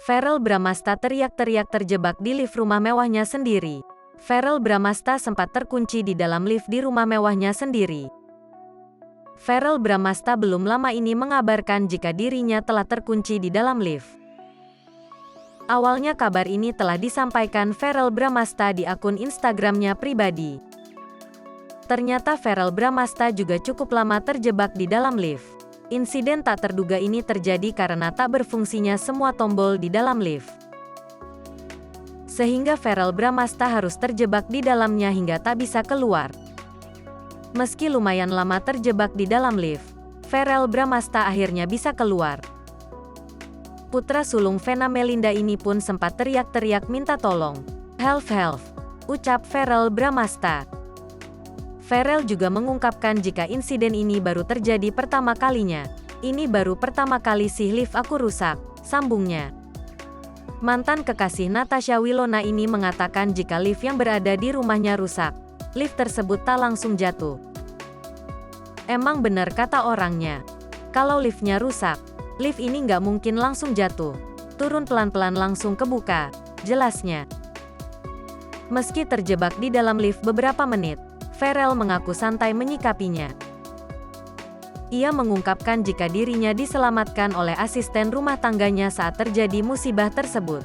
Verrell Bramasta teriak-teriak terjebak di lift rumah mewahnya sendiri. Verrell Bramasta sempat terkunci di dalam lift di rumah mewahnya sendiri. Verrell Bramasta belum lama ini mengabarkan jika dirinya telah terkunci di dalam lift. Awalnya kabar ini telah disampaikan Verrell Bramasta di akun Instagramnya pribadi. Ternyata Verrell Bramasta juga cukup lama terjebak di dalam lift. Insiden tak terduga ini terjadi karena tak berfungsinya semua tombol di dalam lift. Sehingga Verrell Bramasta harus terjebak di dalamnya hingga tak bisa keluar. Meski lumayan lama terjebak di dalam lift, Verrell Bramasta akhirnya bisa keluar. Putra sulung Vena Melinda ini pun sempat teriak-teriak minta tolong. "Help, help," ucap Verrell Bramasta. Verrell juga mengungkapkan jika insiden ini baru terjadi pertama kalinya. "Ini baru pertama kali sih lift aku rusak," sambungnya. Mantan kekasih Natasha Wilona ini mengatakan jika lift yang berada di rumahnya rusak, lift tersebut tak langsung jatuh. "Emang benar kata orangnya, kalau liftnya rusak, lift ini nggak mungkin langsung jatuh. Turun pelan-pelan langsung kebuka," jelasnya. Meski terjebak di dalam lift beberapa menit, Verrell mengaku santai menyikapinya. Ia mengungkapkan jika dirinya diselamatkan oleh asisten rumah tangganya saat terjadi musibah tersebut.